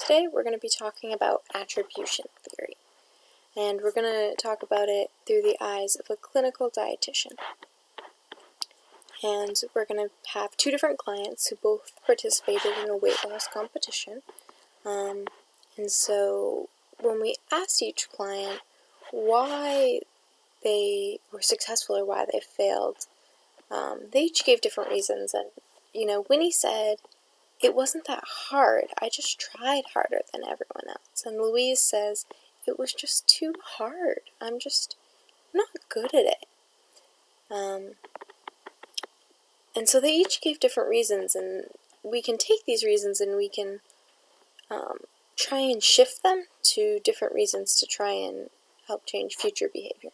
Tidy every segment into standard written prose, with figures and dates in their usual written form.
Today we're going to be talking about attribution theory, and we're going to talk about it through the eyes of a clinical dietitian. And we're going to have two different clients who both participated in a weight loss competition. And so when we asked each client why they were successful or why they failed, they each gave different reasons. And, Winnie said, "It wasn't that hard, I just tried harder than everyone else." And Louise says, "It was just too hard, I'm just not good at it." And so they each gave different reasons, and we can take these reasons and we can try and shift them to different reasons to try and help change future behavior.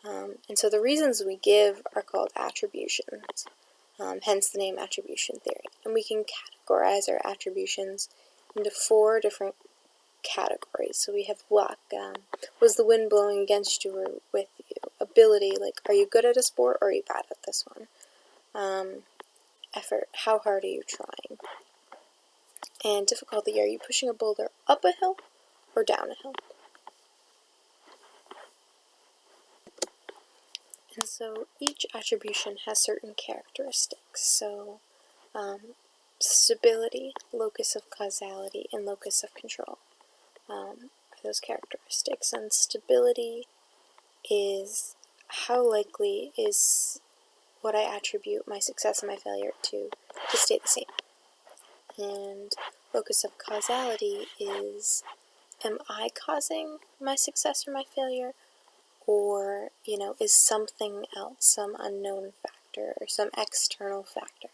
And so the reasons we give are called attributions, hence the name attribution theory. And we can categorize our attributions into 4 different categories. So we have luck, was the wind blowing against you or with you? Ability, like are you good at a sport or are you bad at this one? Effort, how hard are you trying? And difficulty, are you pushing a boulder up a hill or down a hill? And so each attribution has certain characteristics. So stability, locus of causality, and locus of control are those characteristics. And stability is how likely is what I attribute my success and my failure to stay the same. And locus of causality is, am I causing my success or my failure? Or, is something else, some unknown factor or some external factor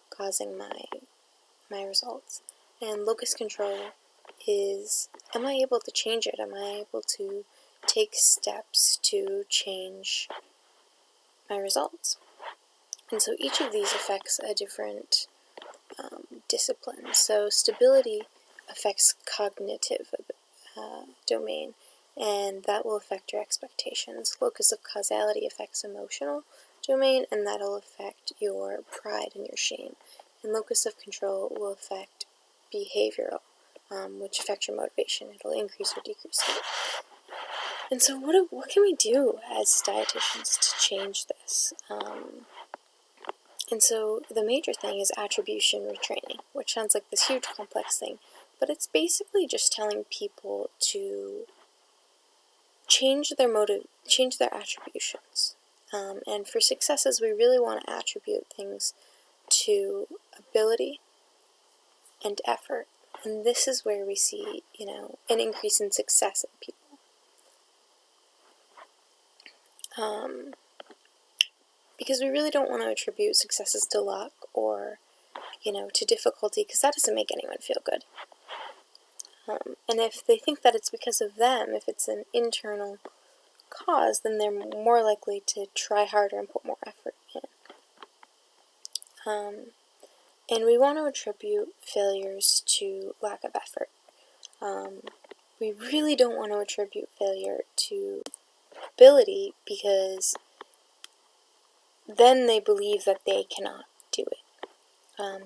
causing my results? And locus control is, am I able to change it? Am I able to take steps to change my results? And so each of these affects a different discipline. So stability affects cognitive domain, and that will affect your expectations. Locus of causality affects emotional domain, and that'll affect your pride and your shame. And locus of control will affect behavioral, which affects your motivation. It'll increase or decrease it. And so what can we do as dietitians to change this? And so the major thing is attribution retraining, which sounds like this huge complex thing, but it's basically just telling people to change their attributions. And for successes, we really want to attribute things to ability and effort. And this is where we see, an increase in success in people. Because we really don't want to attribute successes to luck or, to difficulty, because that doesn't make anyone feel good. And if they think that it's because of them, if it's an internal cause, then they're more likely to try harder and put more effort in. And we want to attribute failures to lack of effort. We really don't want to attribute failure to ability, because then they believe that they cannot do it.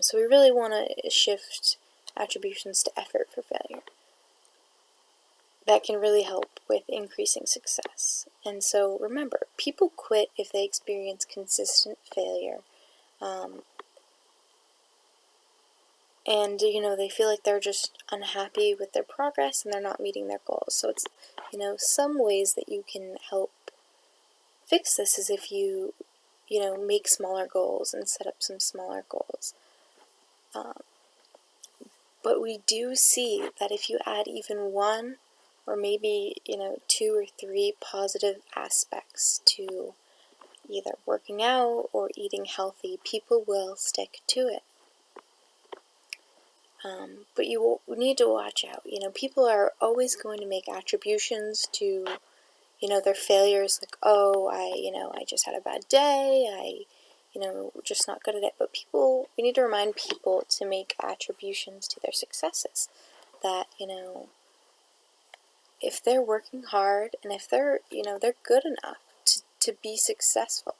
So we really want to shift attributions to effort for failure. That can really help with increasing success. And so remember, people quit if they experience consistent failure. And, they feel like they're just unhappy with their progress and they're not meeting their goals. So it's, some ways that you can help fix this is if you, make smaller goals and set up some smaller goals. But we do see that if you add even one or maybe, 2 or 3 positive aspects to either working out or eating healthy, people will stick to it. But you need to watch out. People are always going to make attributions to, their failures, like, oh, I just had a bad day, just not good at it. But we need to remind people to make attributions to their successes. That, if they're working hard and if they're good enough to be successful,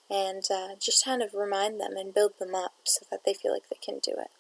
and just kind of remind them and build them up so that they feel like they can do it.